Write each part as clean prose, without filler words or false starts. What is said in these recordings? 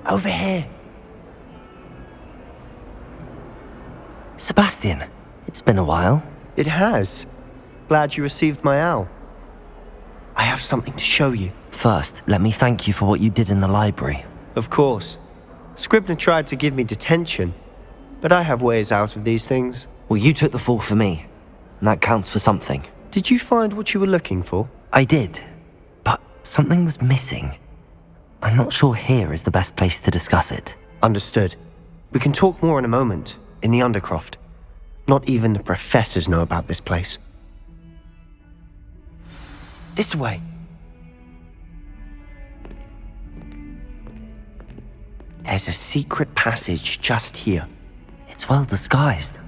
Over here. Sebastian, it's been a while. It has. Glad you received my owl. I have something to show you. First, let me thank you for what you did in the library. Of course. Scribner tried to give me detention, but I have ways out of these things. Well, you took the fall for me, and that counts for something. Did you find what you were looking for? I did, but something was missing. I'm not sure here is the best place to discuss it. Understood. We can talk more in a moment, in the Undercroft. Not even the professors know about this place. This way. There's a secret passage just here. It's well disguised.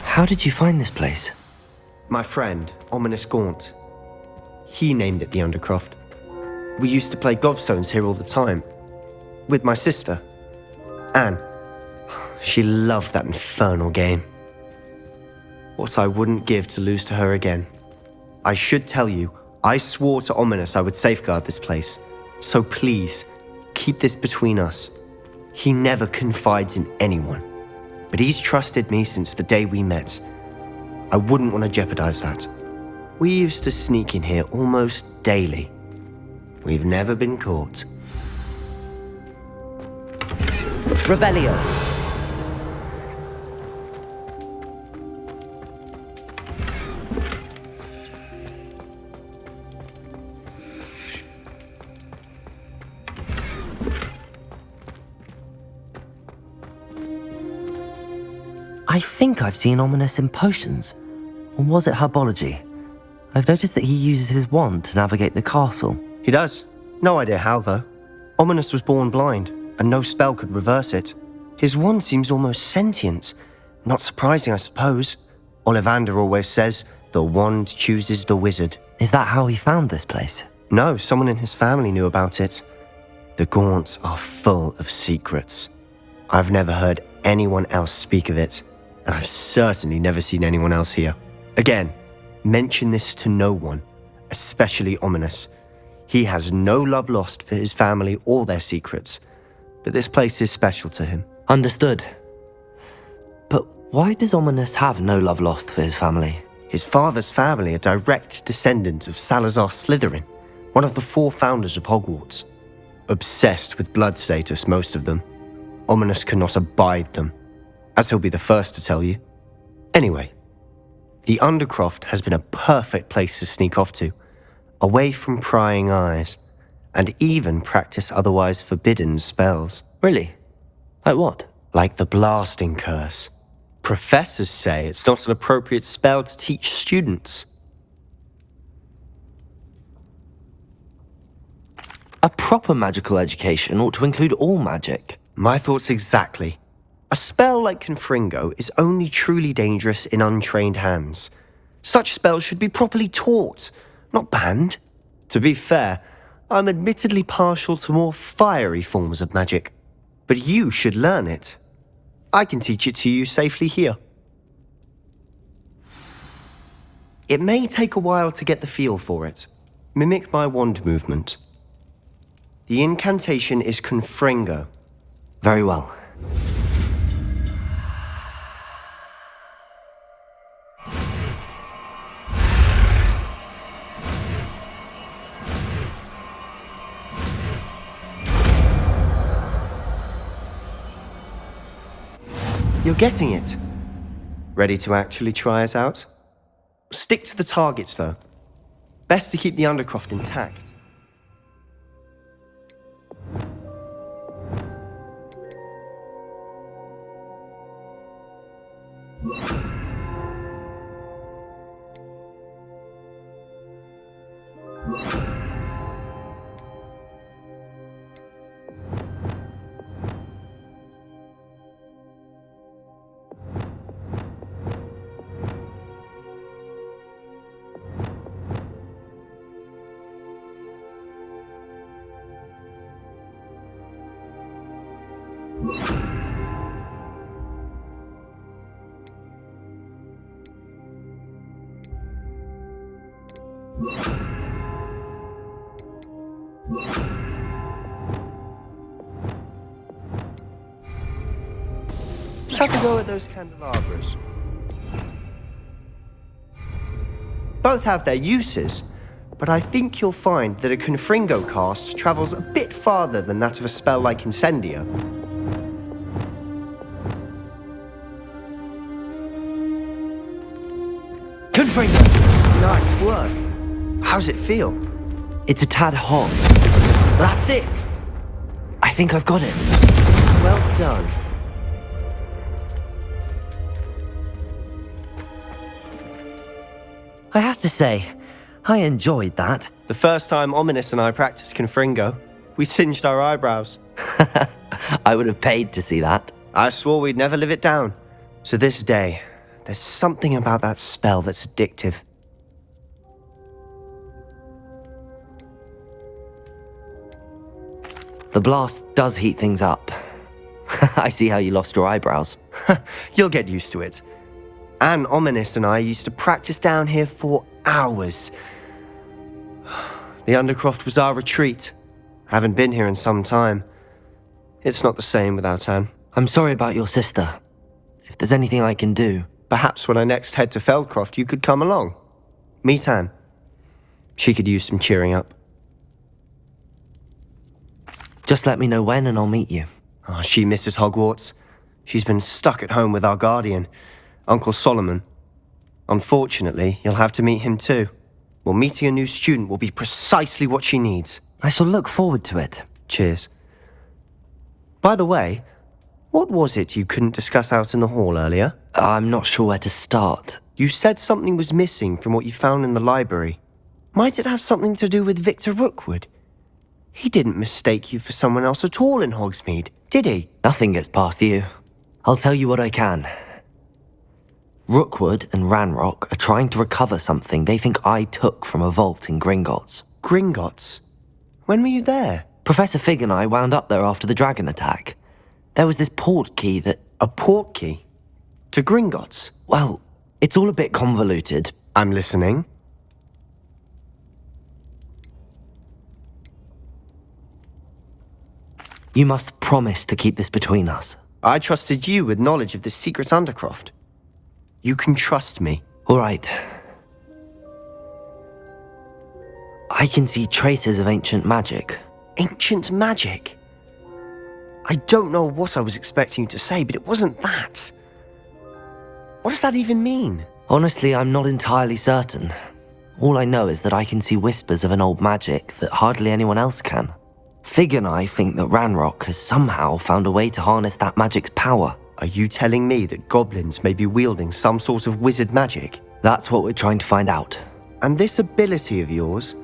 How did you find this place? My friend, Ominous Gaunt. He named it the Undercroft. We used to play gobstones here all the time. With my sister, Anne. She loved that infernal game. What I wouldn't give to lose to her again. I should tell you, I swore to Ominous I would safeguard this place. So please, keep this between us. He never confides in anyone. But he's trusted me since the day we met. I wouldn't want to jeopardize that. We used to sneak in here almost daily. We've never been caught. Revelio. I think I've seen Ominous in potions. Or was it herbology? I've noticed that he uses his wand to navigate the castle. He does. No idea how, though. Ominous was born blind, and no spell could reverse it. His wand seems almost sentient. Not surprising, I suppose. Ollivander always says, the wand chooses the wizard. Is that how he found this place? No, someone in his family knew about it. The Gaunts are full of secrets. I've never heard anyone else speak of it, and I've certainly never seen anyone else here. Again, mention this to no one, especially Ominous. He has no love lost for his family or their secrets, but this place is special to him. Understood. But why does Ominous have no love lost for his family? His father's family are direct descendants of Salazar Slytherin, one of the 4 founders of Hogwarts. Obsessed with blood status, most of them. Ominous cannot abide them, as he'll be the first to tell you. Anyway, the Undercroft has been a perfect place to sneak off to, away from prying eyes, and even practice otherwise forbidden spells. Really? Like what? Like the blasting curse. Professors say it's not an appropriate spell to teach students. A proper magical education ought to include all magic. My thoughts exactly. A spell like Confringo is only truly dangerous in untrained hands. Such spells should be properly taught, not banned. To be fair, I'm admittedly partial to more fiery forms of magic. But you should learn it. I can teach it to you safely here. It may take a while to get the feel for it. Mimic my wand movement. The incantation is Confringo. Very well. You're getting it. Ready to actually try it out? Stick to the targets, though. Best to keep the Undercroft intact. Have a go at those candelabras. Both have their uses, but I think you'll find that a Confringo cast travels a bit farther than that of a spell like Incendio. Confringo! Nice work. How's it feel? It's a tad hot. That's it! I think I've got it. Well done. I have to say, I enjoyed that. The first time Ominous and I practiced Confringo, we singed our eyebrows. I would have paid to see that. I swore we'd never live it down. So this day, there's something about that spell that's addictive. The blast does heat things up. I see how you lost your eyebrows. You'll get used to it. Anne, Ominous and I used to practice down here for hours. The Undercroft was our retreat. Haven't been here in some time. It's not the same without Anne. I'm sorry about your sister. If there's anything I can do... Perhaps when I next head to Feldcroft, you could come along. Meet Anne. She could use some cheering up. Just let me know when and I'll meet you. Oh, she misses Hogwarts. She's been stuck at home with our guardian, Uncle Solomon. Unfortunately, you'll have to meet him too. Well, meeting a new student will be precisely what she needs. I shall look forward to it. Cheers. By the way, what was it you couldn't discuss out in the hall earlier? I'm not sure where to start. You said something was missing from what you found in the library. Might it have something to do with Victor Rookwood? He didn't mistake you for someone else at all in Hogsmeade, did he? Nothing gets past you. I'll tell you what I can. Rookwood and Ranrock are trying to recover something they think I took from a vault in Gringotts. Gringotts? When were you there? Professor Fig and I wound up there after the dragon attack. There was this portkey that... A portkey? To Gringotts? Well, it's all a bit convoluted. I'm listening. You must promise to keep this between us. I trusted you with knowledge of the secret Undercroft. You can trust me. All right. I can see traces of ancient magic. Ancient magic? I don't know what I was expecting you to say, but it wasn't that. What does that even mean? Honestly, I'm not entirely certain. All I know is that I can see whispers of an old magic that hardly anyone else can. Fig and I think that Ranrock has somehow found a way to harness that magic's power. Are you telling me that goblins may be wielding some sort of wizard magic? That's what we're trying to find out. And this ability of yours,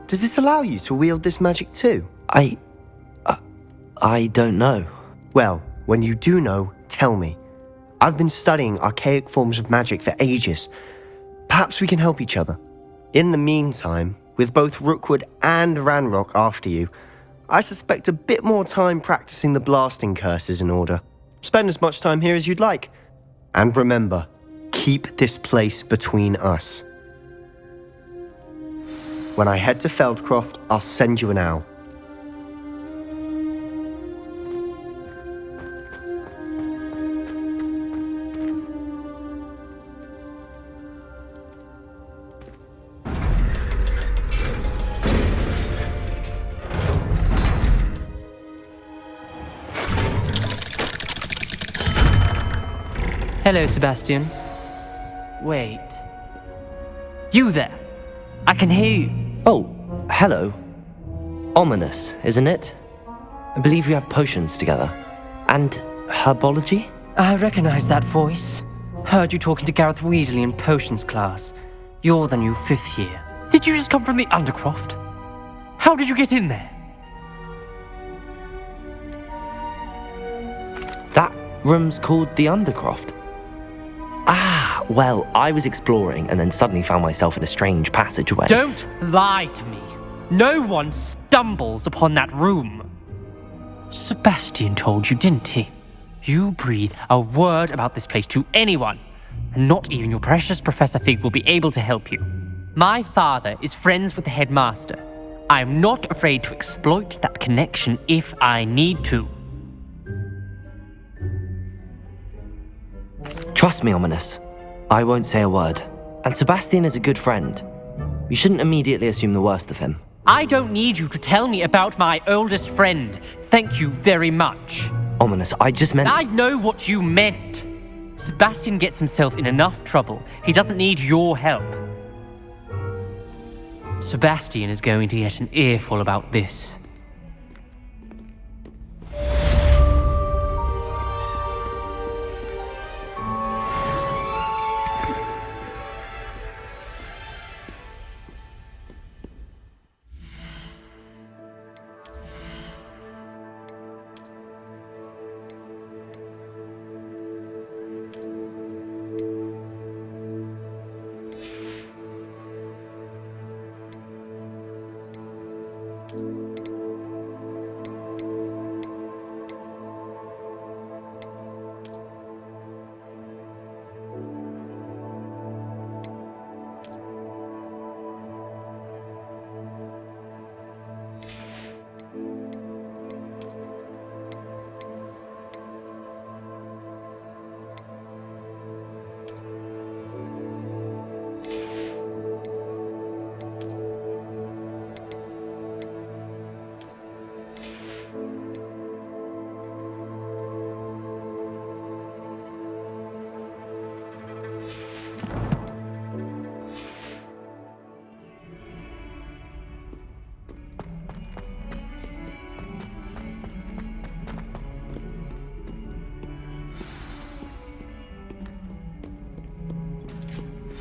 does it allow you to wield this magic too? I don't know. Well, when you do know, tell me. I've been studying archaic forms of magic for ages. Perhaps we can help each other. In the meantime, with both Rookwood and Ranrock after you, I suspect a bit more time practicing the blasting curse is in order. Spend as much time here as you'd like. And remember, keep this place between us. When I head to Feldcroft, I'll send you an owl. Hello, Sebastian. Wait. You there? I can hear you. Oh, hello. Ominous, isn't it? I believe we have potions together. And herbology? I recognize that voice. Heard you talking to Gareth Weasley in potions class. You're the new 5th year. Did you just come from the Undercroft? How did you get in there? That room's called the Undercroft. Ah, well, I was exploring and then suddenly found myself in a strange passageway. Don't lie to me. No one stumbles upon that room. Sebastian told you, didn't he? You breathe a word about this place to anyone, and not even your precious Professor Fig will be able to help you. My father is friends with the headmaster. I am not afraid to exploit that connection if I need to. Trust me, Ominous. I won't say a word. And Sebastian is a good friend. You shouldn't immediately assume the worst of him. I don't need you to tell me about my oldest friend. Thank you very much. Ominous, I just meant... I know what you meant. Sebastian gets himself in enough trouble. He doesn't need your help. Sebastian is going to get an earful about this.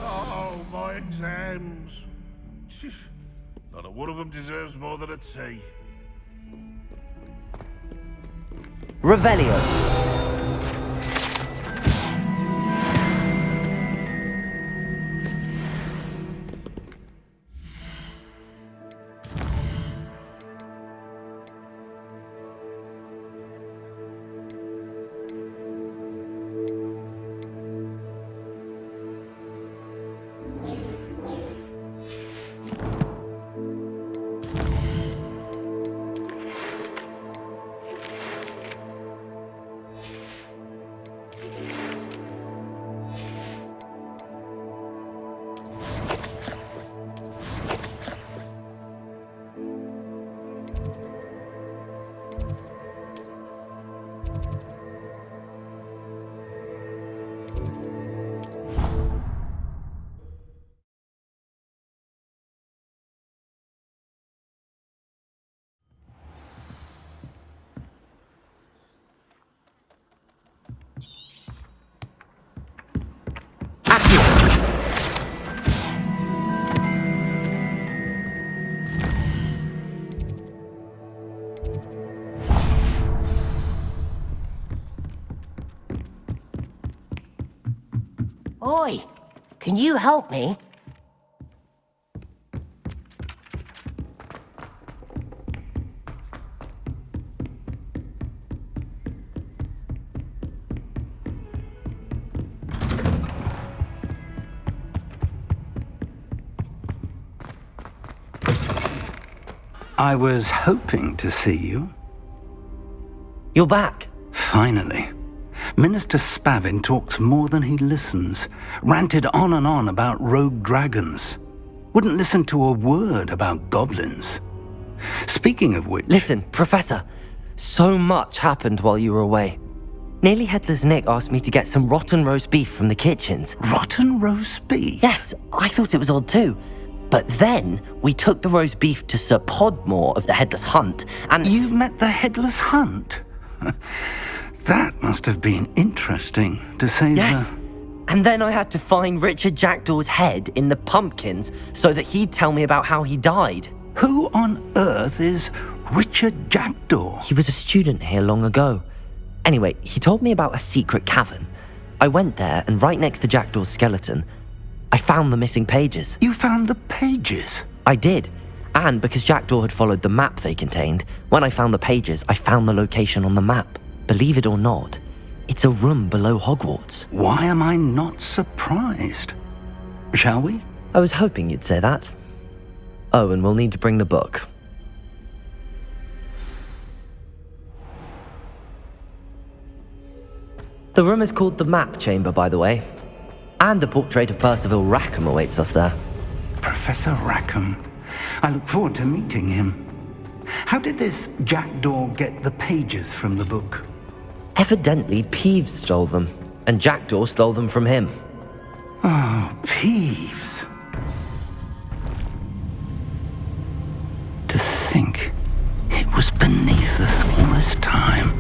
Oh, my exams. Not a one of them deserves more than a T. Revelio. Oi, can you help me? I was hoping to see you. You're back. Finally. Minister Spavin talks more than he listens. Ranted on and on about rogue dragons. Wouldn't listen to a word about goblins. Speaking of which... Listen, Professor. So much happened while you were away. Nearly Headless Nick asked me to get some rotten roast beef from the kitchens. Rotten roast beef? Yes, I thought it was odd too. But then we took the roast beef to Sir Podmore of the Headless Hunt, and... You met the Headless Hunt? That must have been interesting, to say Yes. the... And then I had to find Richard Jackdaw's head in the pumpkins so that he'd tell me about how he died. Who on earth is Richard Jackdaw? He was a student here long ago. Anyway, he told me about a secret cavern. I went there, and right next to Jackdaw's skeleton, I found the missing pages. You found the pages? I did. And because Jackdaw had followed the map they contained, when I found the pages, I found the location on the map. Believe it or not, it's a room below Hogwarts. Why am I not surprised? Shall we? I was hoping you'd say that. Oh, and we'll need to bring the book. The room is called the Map Chamber, by the way. And a portrait of Percival Rackham awaits us there. Professor Rackham. I look forward to meeting him. How did this Jackdaw get the pages from the book? Evidently, Peeves stole them, and Jackdaw stole them from him. Oh, Peeves. To think it was beneath us all this time.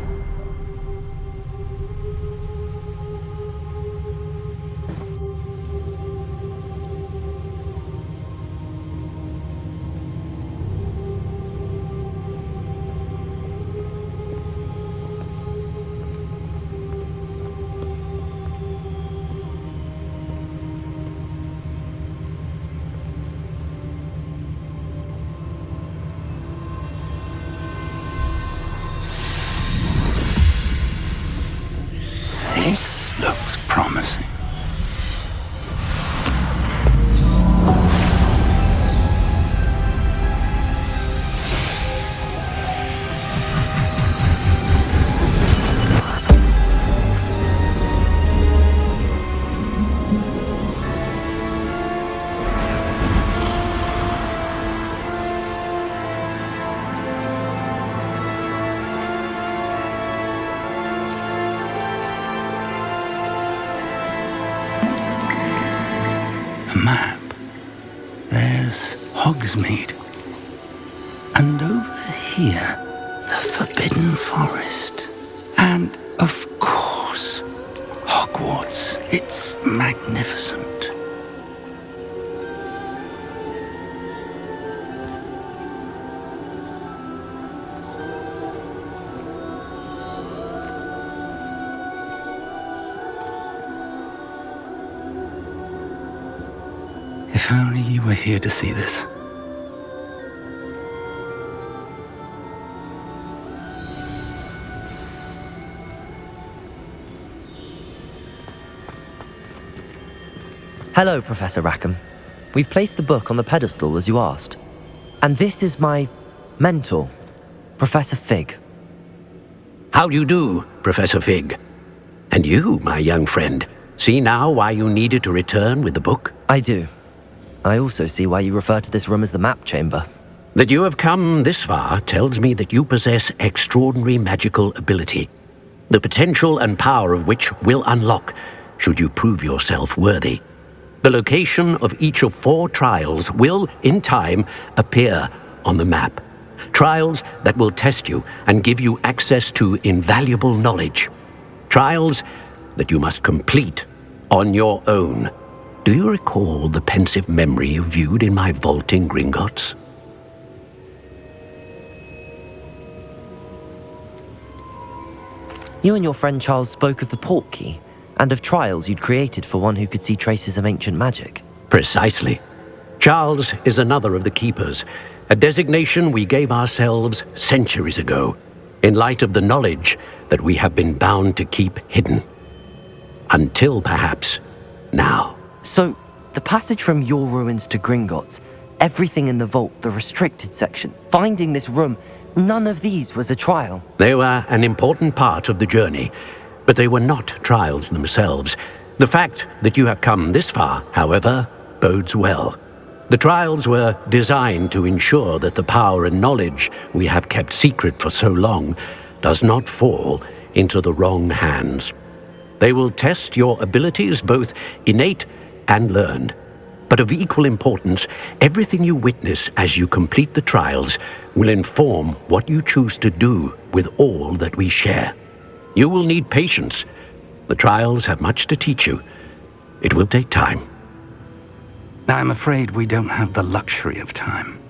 This looks promising. Map. There's Hogsmeade. And over here, the Forbidden Forest. And, of course, Hogwarts. It's magnificent. If only you were here to see this. Hello, Professor Rackham. We've placed the book on the pedestal as you asked. And this is my mentor, Professor Fig. How do you do, Professor Fig? And you, my young friend, see now why you needed to return with the book? I do. I also see why you refer to this room as the Map Chamber. That you have come this far tells me that you possess extraordinary magical ability, the potential and power of which will unlock should you prove yourself worthy. The location of each of 4 trials will, in time, appear on the map. Trials that will test you and give you access to invaluable knowledge. Trials that you must complete on your own. Do you recall the pensive memory you viewed in my vault in Gringotts? You and your friend Charles spoke of the Portkey, and of trials you'd created for one who could see traces of ancient magic. Precisely. Charles is another of the Keepers, a designation we gave ourselves centuries ago, in light of the knowledge that we have been bound to keep hidden. Until, perhaps, now. So, the passage from your ruins to Gringotts, everything in the vault, the restricted section, finding this room, none of these was a trial. They were an important part of the journey, but they were not trials themselves. The fact that you have come this far, however, bodes well. The trials were designed to ensure that the power and knowledge we have kept secret for so long does not fall into the wrong hands. They will test your abilities, both innate and learned. But of equal importance, everything you witness as you complete the trials will inform what you choose to do with all that we share. You will need patience. The trials have much to teach you. It will take time. I'm afraid we don't have the luxury of time.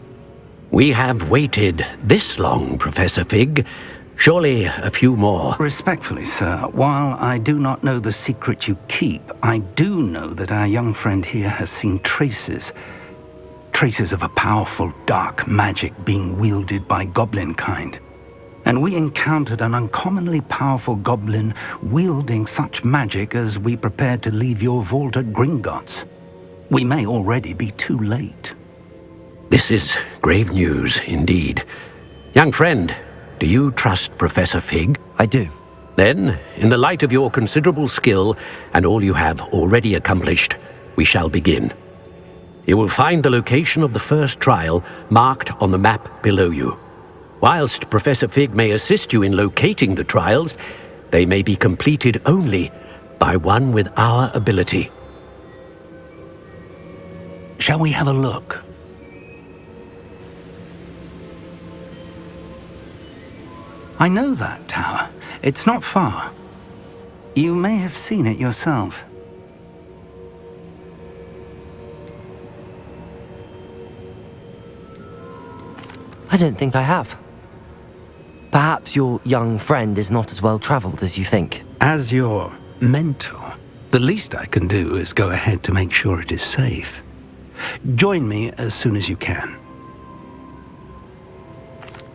We have waited this long, Professor Fig. Surely a few more. Respectfully, sir, while I do not know the secret you keep, I do know that our young friend here has seen traces traces of a powerful dark magic being wielded by goblin kind. And we encountered an uncommonly powerful goblin wielding such magic as we prepared to leave your vault at Gringotts. We may already be too late. This is grave news indeed. Young friend, do you trust Professor Fig? I do. Then, in the light of your considerable skill and all you have already accomplished, we shall begin. You will find the location of the first trial marked on the map below you. Whilst Professor Fig may assist you in locating the trials, they may be completed only by one with our ability. Shall we have a look? I know that tower. It's not far. You may have seen it yourself. I don't think I have. Perhaps your young friend is not as well traveled as you think. As your mentor, the least I can do is go ahead to make sure it is safe. Join me as soon as you can.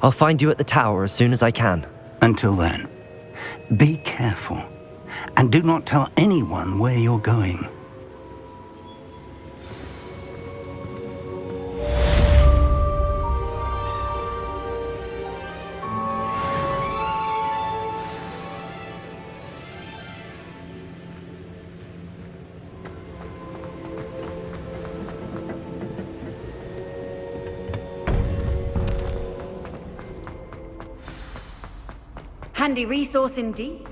I'll find you at the tower as soon as I can. Until then, be careful, and do not tell anyone where you're going. Handy resource indeed.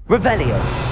Revelio.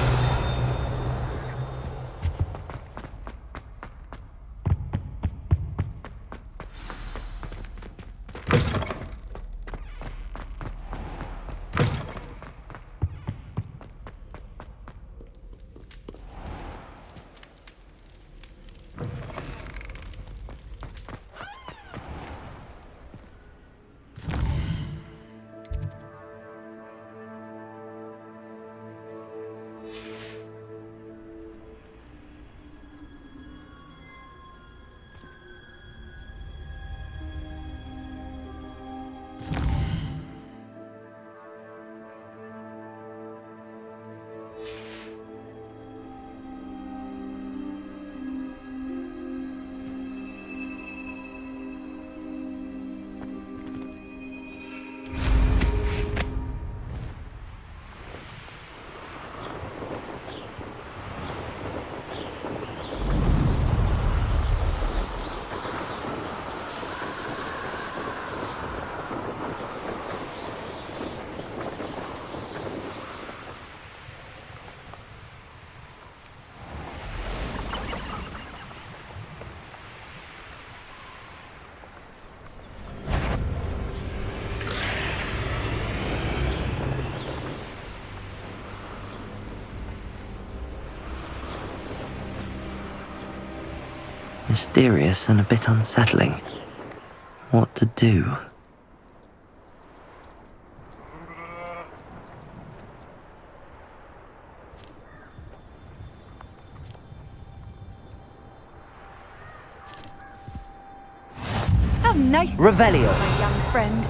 Mysterious and a bit unsettling. What to do? How nice, Revelio. my young friend.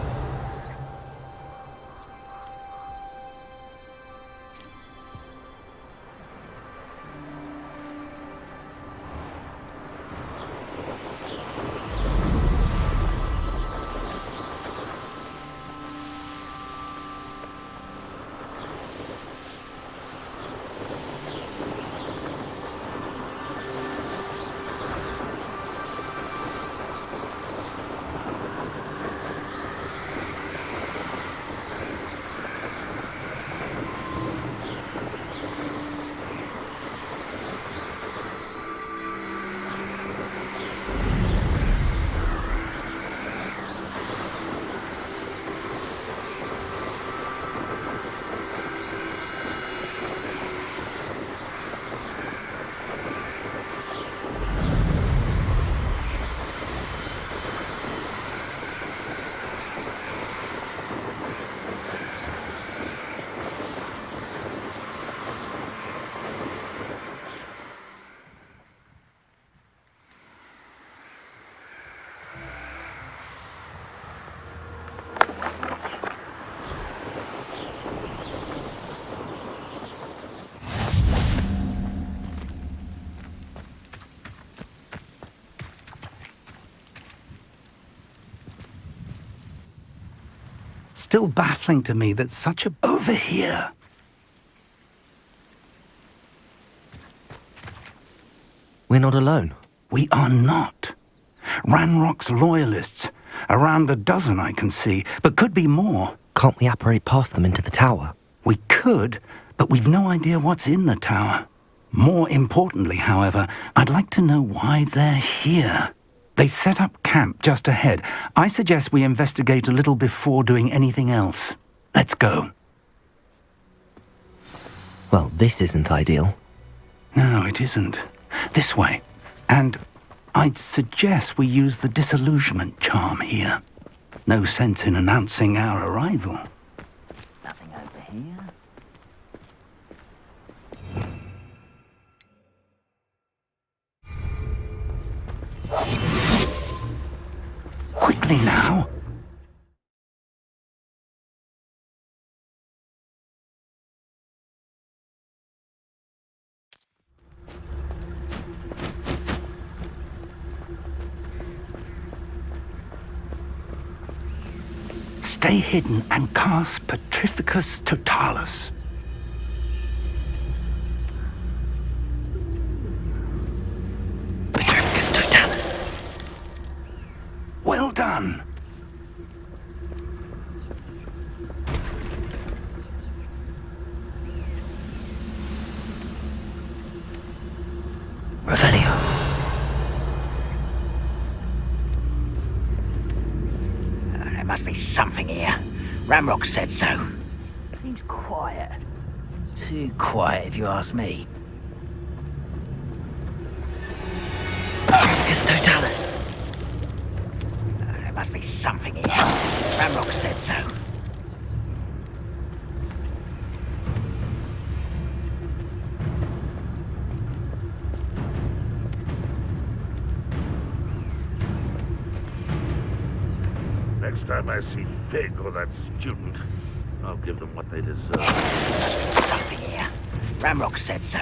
Still baffling to me that such a... Over here! We're not alone. We are not. Ranrock's loyalists. Around a dozen I can see, but could be more. Can't we apparate past them into the tower? We could, but we've no idea what's in the tower. More importantly, however, I'd like to know why they're here. They've set up camp just ahead. I suggest we investigate a little before doing anything else. Let's go. Well, this isn't ideal. No, it isn't. This way. And I'd suggest we use the disillusionment charm here. No sense in announcing our arrival. Nothing over here. Quickly now. Stay hidden and cast Petrificus Totalis. Petrificus Totalis. Well done. Revelio. There must be something here. Ranrock said so. Seems quiet. Too quiet, if you ask me. Petrificus Totalis. There must be something here. Ranrock said so. Next time I see Fig or that student, I'll give them what they deserve. There must be something here. Ranrock said so.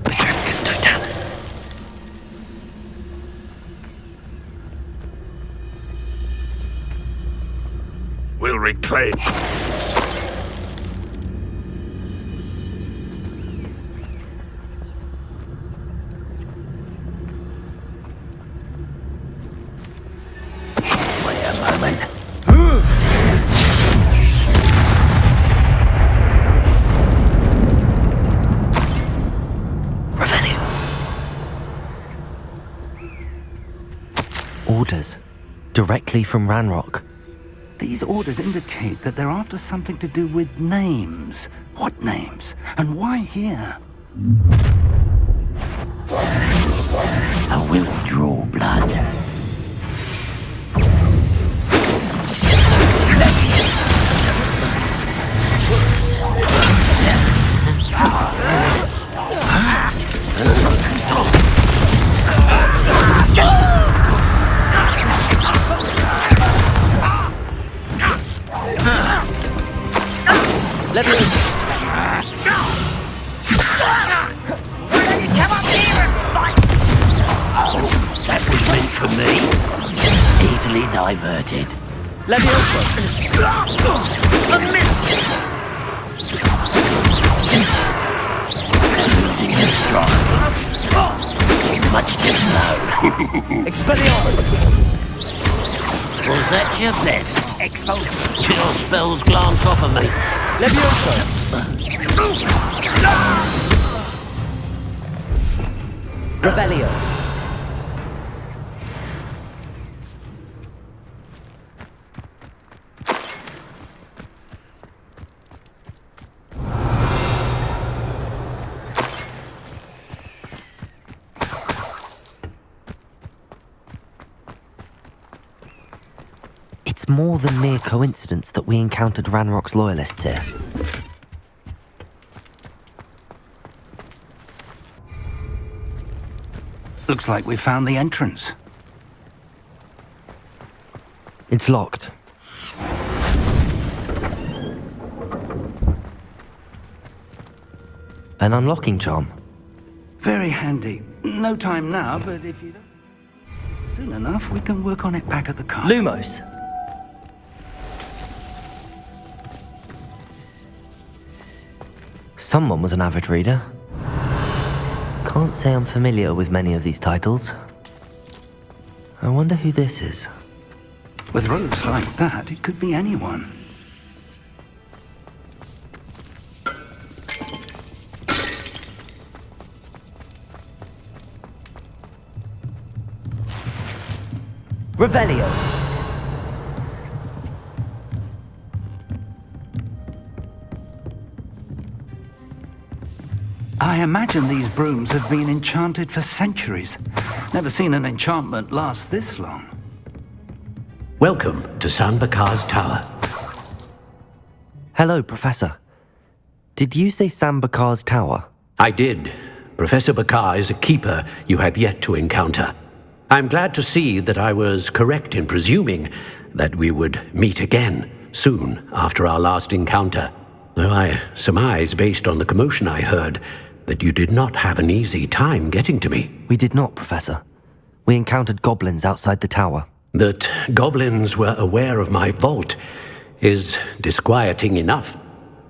Petrificus Totalis. We'll reclaim. Orders. Directly from Ranrock. These orders indicate that they're after something to do with names. What names? And why here? I will draw blood. Let me in. Come up here and fight! That was meant for me. Easily diverted. Let me also. A miss! Losing his stride. Much too slow. Expelliarmus. Was that your best? Expulsion. Your spells glance off of me. Levioso. Rebellion. It's more than mere coincidence that we encountered Ranrock's loyalists here. Looks like we found the entrance. It's locked. An unlocking charm. Very handy. No time now, but if you don't... Soon enough, we can work on it back at the castle. Lumos! Someone was an avid reader. Can't say I'm familiar with many of these titles. I wonder who this is. With roads like that, it could be anyone. Revelio! I imagine these brooms have been enchanted for centuries. Never seen an enchantment last this long. Welcome to San Bakar's Tower. Hello, Professor. Did you say Sam Bakar's tower? I did. Professor Bakar is a keeper you have yet to encounter. I'm glad to see that I was correct in presuming that we would meet again soon after our last encounter, though I surmise, based on the commotion I heard, that you did not have an easy time getting to me. We did not, Professor. We encountered goblins outside the tower. That goblins were aware of my vault is disquieting enough.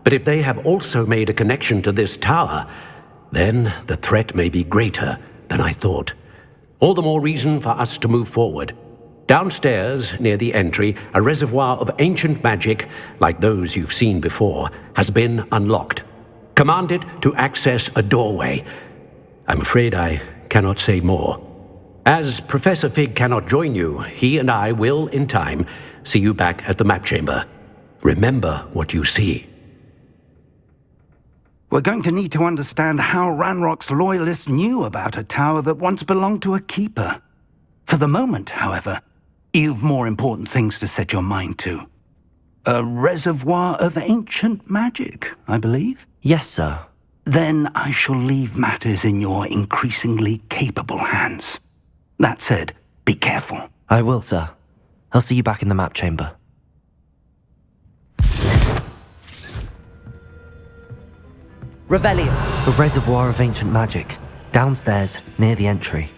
But if they have also made a connection to this tower, then the threat may be greater than I thought. All the more reason for us to move forward. Downstairs, near the entry, a reservoir of ancient magic, like those you've seen before, has been unlocked. Command it to access a doorway. I'm afraid I cannot say more. As Professor Fig cannot join you, he and I will, in time, see you back at the map chamber. Remember what you see. We're going to need to understand how Ranrock's loyalists knew about a tower that once belonged to a keeper. For the moment, however, you've more important things to set your mind to. A reservoir of ancient magic, I believe? Yes, sir. Then I shall leave matters in your increasingly capable hands. That said, be careful. I will, sir. I'll see you back in the map chamber. Revelio! A reservoir of ancient magic. Downstairs, near the entry.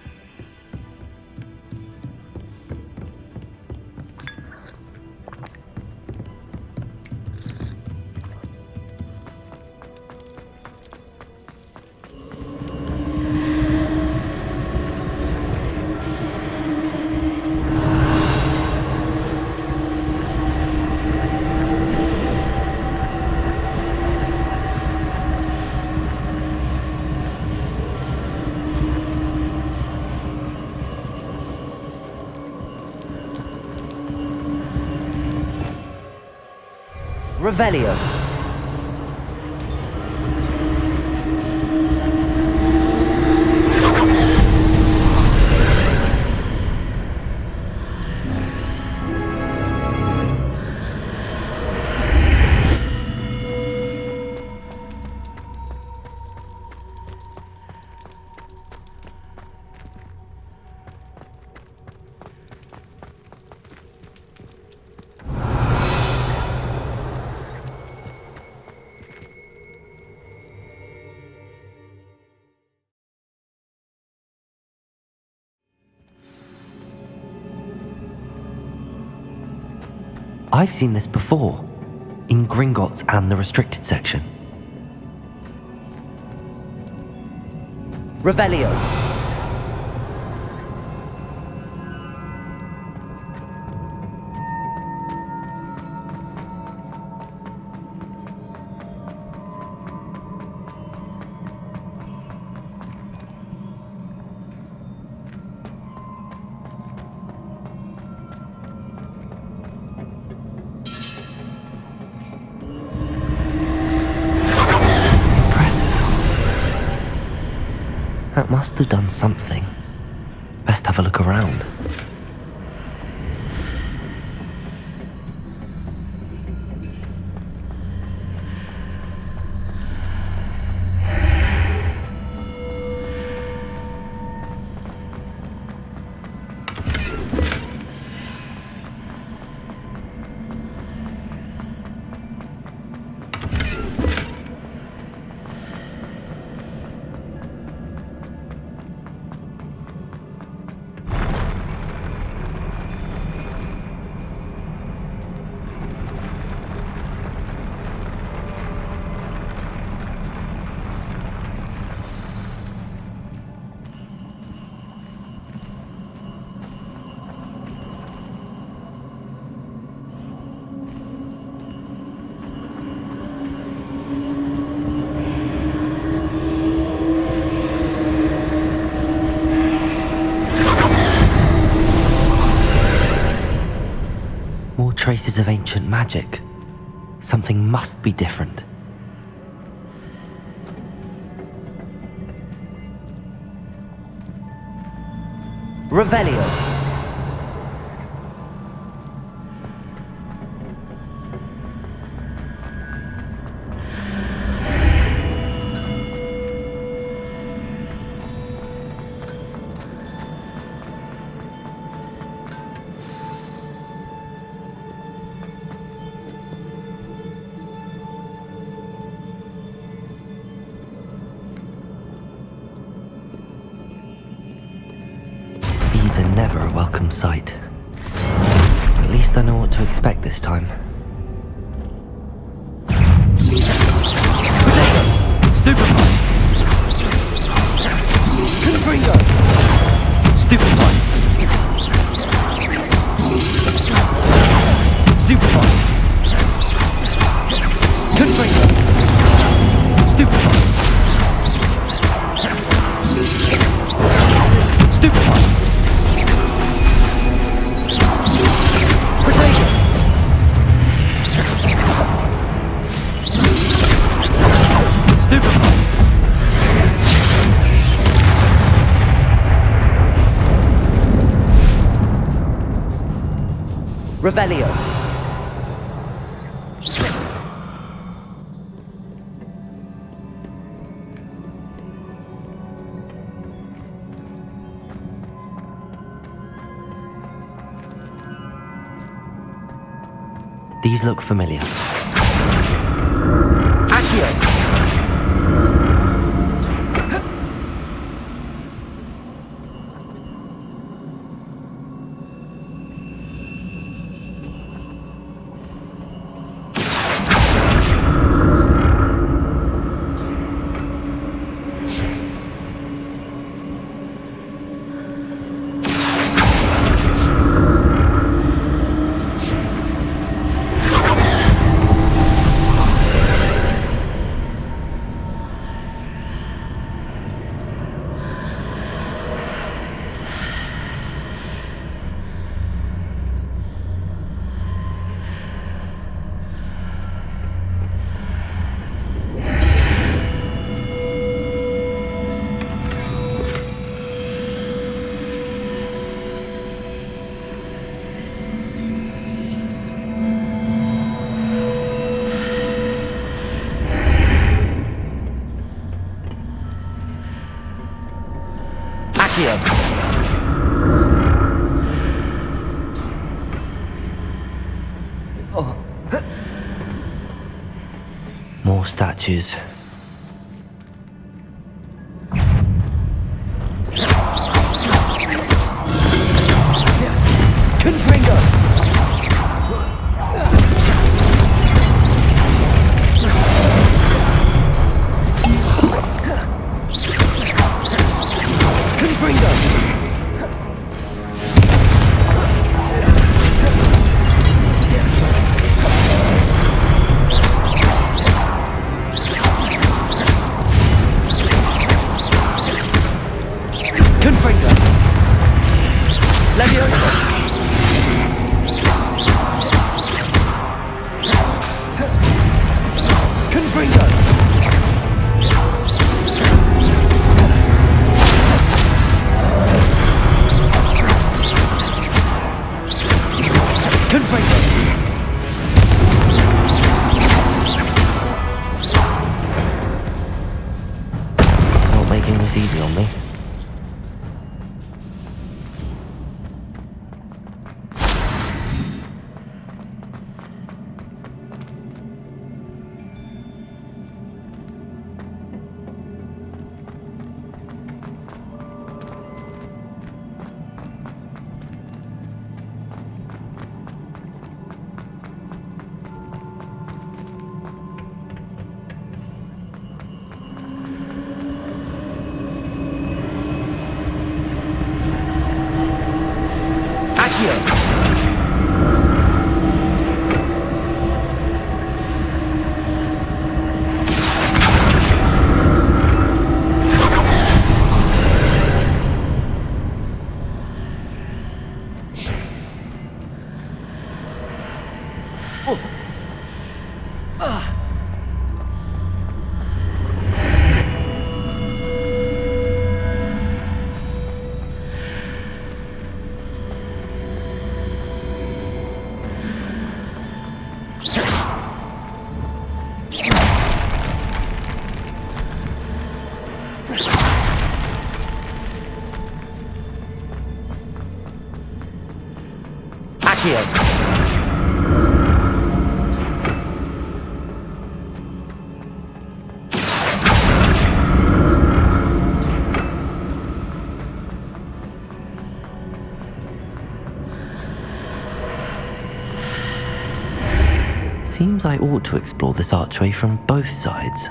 Revelio. I've seen this before, in Gringotts and the restricted section. Revelio. That must have done something. Best have a look around. traces of ancient magic. Something must be different. Revelio. These are never a welcome sight. At least I know what to expect this time. Potato! Stupefy! Confringo! Stupefy! Stupefy! Confringo! Stupefy! Stupefy! Potato! Stupefy! Revelio. These look familiar. Accio! More statues. Confringo! Confringo! Confringo! Leviosa! Confringo! Confringo! Not making this easy on me. Accio! Seems I ought to explore this archway from both sides.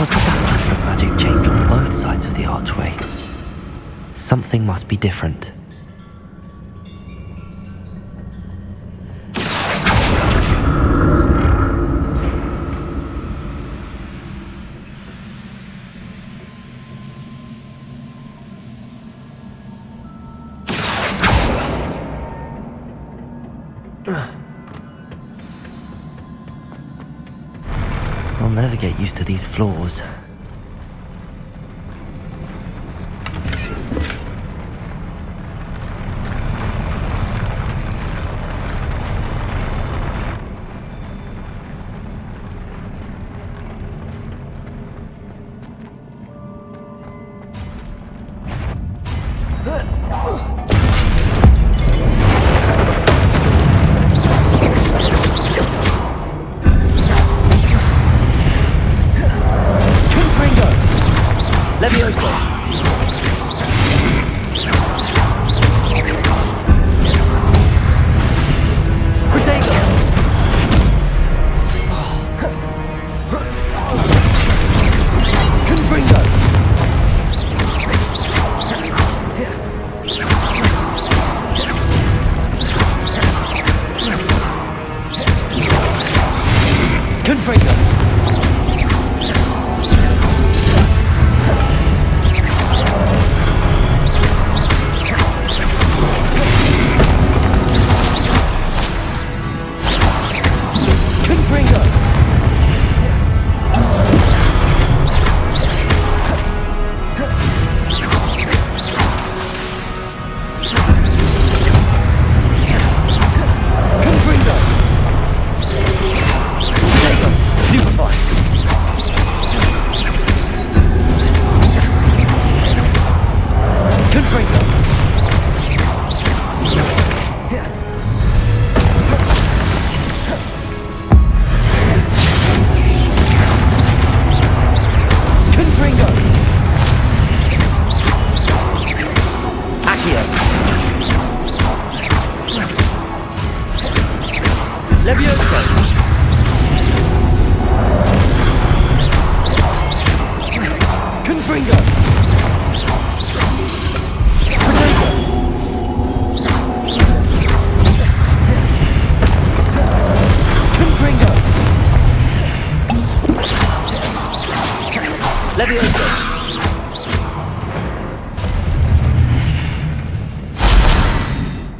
What did that burst of magic change on both sides of the archway? Something must be different. I'll never get used to these floors.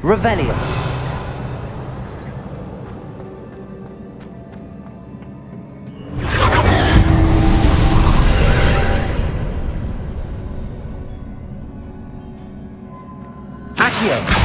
Revelio. Accio.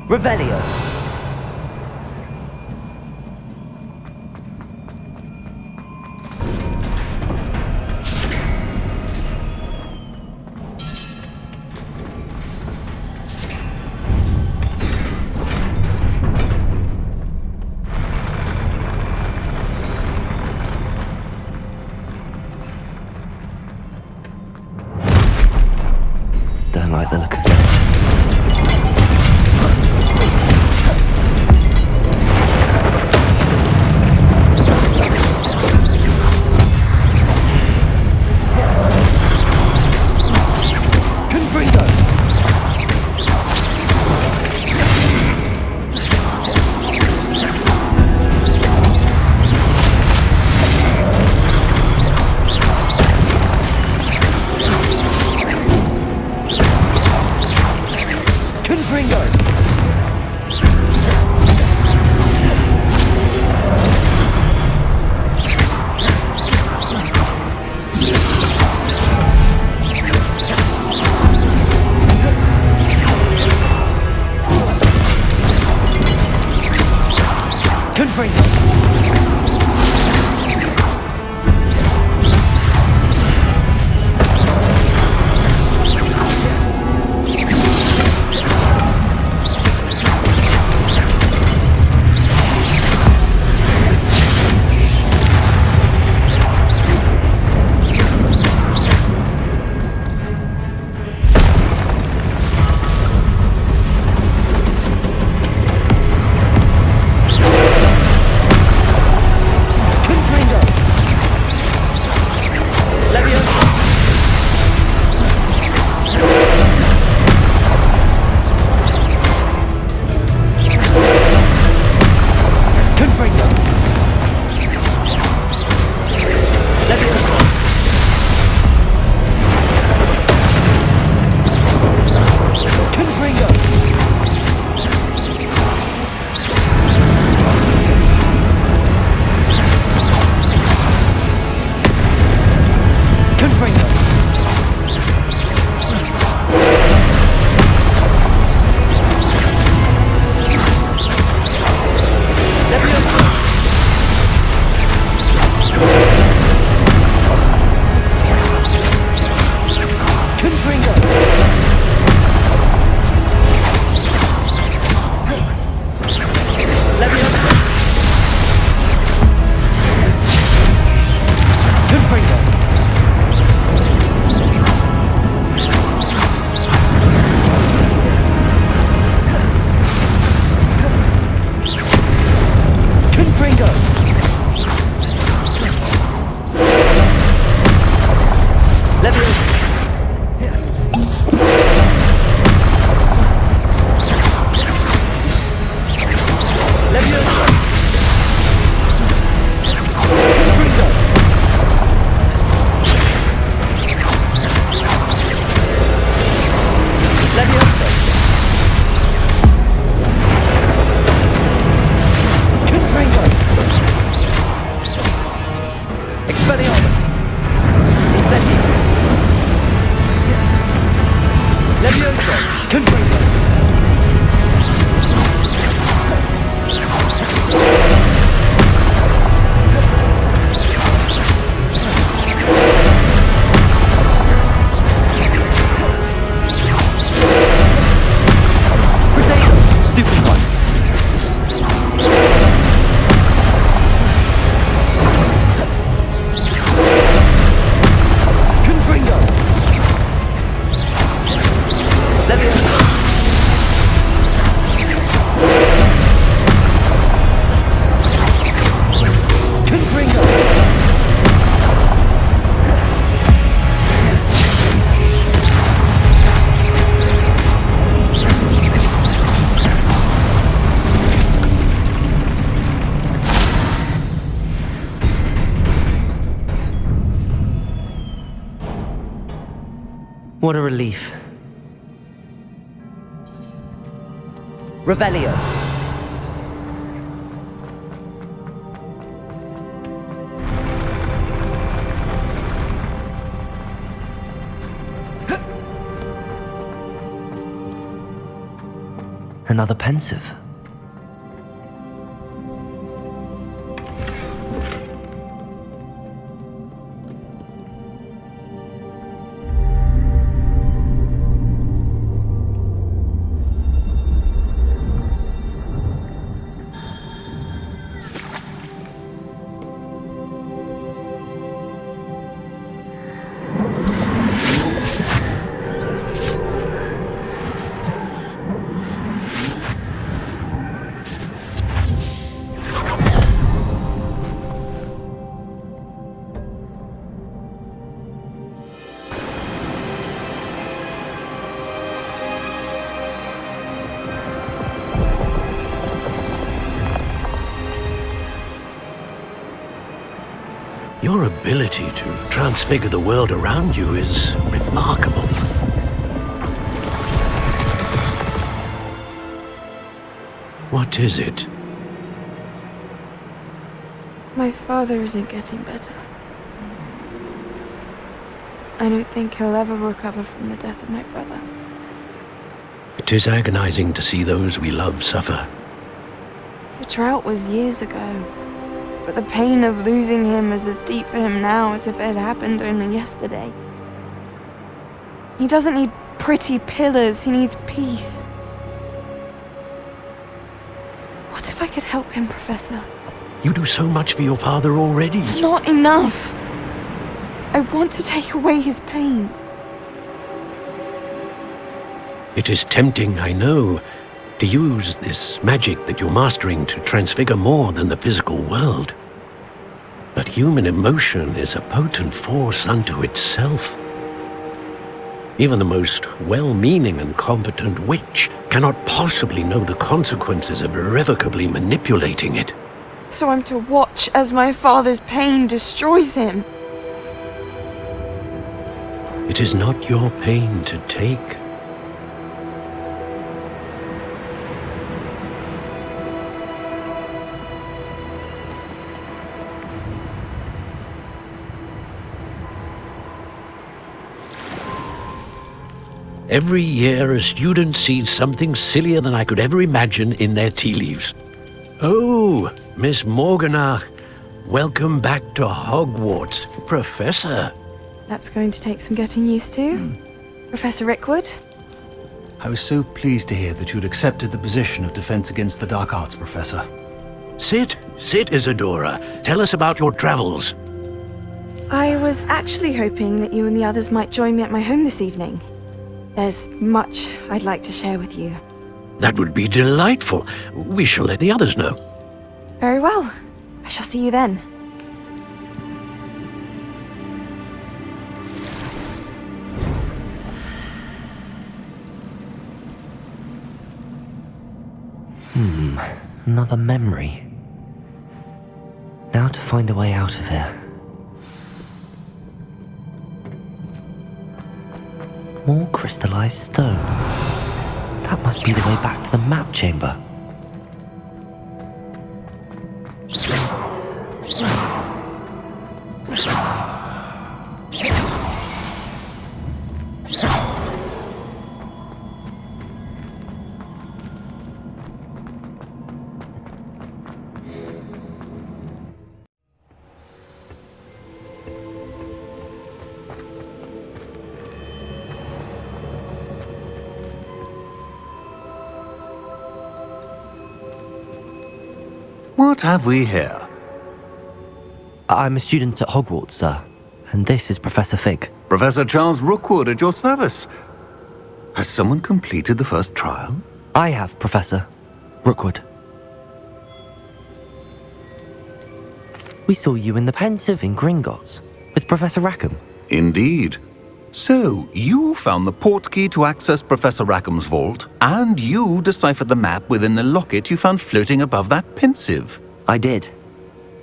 Revelio. What a relief. Revelio. Another pensive. Your ability to transfigure the world around you is remarkable. What is it? My father isn't getting better. I don't think he'll ever recover from the death of my brother. It is agonizing to see those we love suffer. The drought was years ago, but the pain of losing him is as deep for him now as if it had happened only yesterday. He doesn't need pretty pillars, he needs peace. What if I could help him, Professor? You do so much for your father already. It's not enough. I want to take away his pain. It is tempting, I know, to use this magic that you're mastering to transfigure more than the physical world. But human emotion is a potent force unto itself. Even the most well-meaning and competent witch cannot possibly know the consequences of irrevocably manipulating it. So I'm to watch as my father's pain destroys him. It is not your pain to take. Every year, a student sees something sillier than I could ever imagine in their tea leaves. Oh, Miss Morganach, welcome back to Hogwarts, Professor. That's going to take some getting used to. Professor Rickwood? I was so pleased to hear that you'd accepted the position of Defense Against the Dark Arts, Professor. Sit, Isadora. Tell us about your travels. I was actually hoping that you and the others might join me at my home this evening. There's much I'd like to share with you. That would be delightful. We shall let the others know. Very well. I shall see you then. Another memory. Now to find a way out of here. More crystallized stone. That must be the way back to the map chamber. What have we here? I'm a student at Hogwarts, sir, and this is Professor Fig. Professor Charles Rookwood at your service. Has someone completed the first trial? I have, Professor Rookwood. We saw you in the Pensive in Gringotts with Professor Rackham. Indeed. So, you found the portkey to access Professor Rackham's vault, and you deciphered the map within the locket you found floating above that Pensive. I did.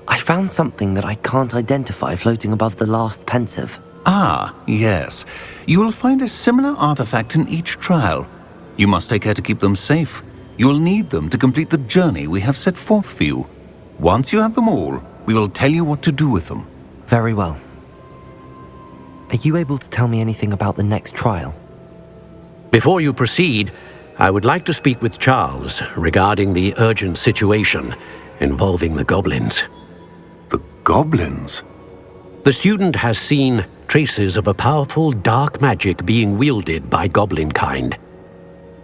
I found something that I can't identify floating above the last Pensive. Ah, yes. You will find a similar artifact in each trial. You must take care to keep them safe. You will need them to complete the journey we have set forth for you. Once you have them all, we will tell you what to do with them. Very well. Are you able to tell me anything about the next trial? Before you proceed, I would like to speak with Charles regarding the urgent situation involving the goblins. The goblins? The student has seen traces of a powerful dark magic being wielded by goblin kind.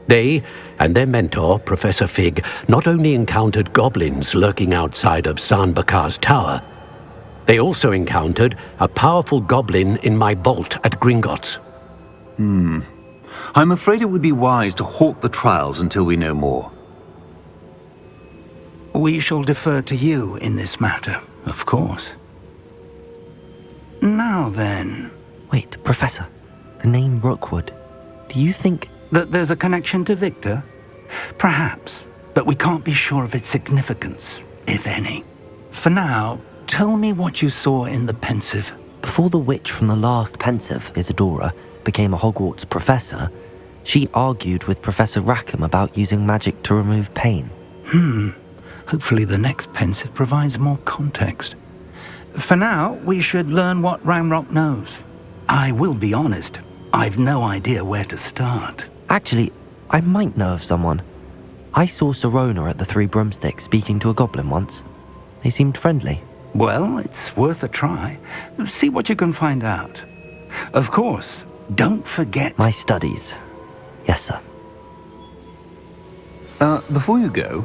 They and their mentor, Professor Fig, not only encountered goblins lurking outside of San Bakar's tower, they also encountered a powerful goblin in my vault at Gringotts. I'm afraid it would be wise to halt the trials until we know more. We shall defer to you in this matter, of course. Now then... Wait, Professor. The name Rookwood. Do you think... that there's a connection to Victor? Perhaps, but we can't be sure of its significance, if any. For now, tell me what you saw in the Pensive. Before the witch from the last Pensive, Isadora, became a Hogwarts professor, she argued with Professor Rackham about using magic to remove pain. Hopefully the next Pensive provides more context. For now, we should learn what Ranrock knows. I will be honest, I've no idea where to start. Actually, I might know of someone. I saw Sirona at the Three Broomsticks speaking to a goblin once. They seemed friendly. Well, it's worth a try. See what you can find out. Of course, don't forget... My studies. Yes, sir. Before you go...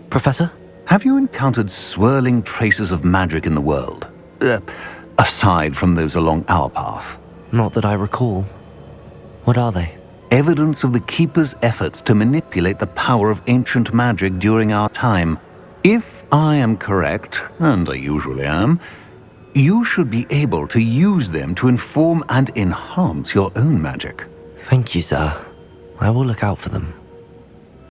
Professor? Have you encountered swirling traces of magic in the world? Aside from those along our path? Not that I recall. What are they? Evidence of the Keeper's efforts to manipulate the power of ancient magic during our time. If I am correct, and I usually am, you should be able to use them to inform and enhance your own magic. Thank you, sir. I will look out for them.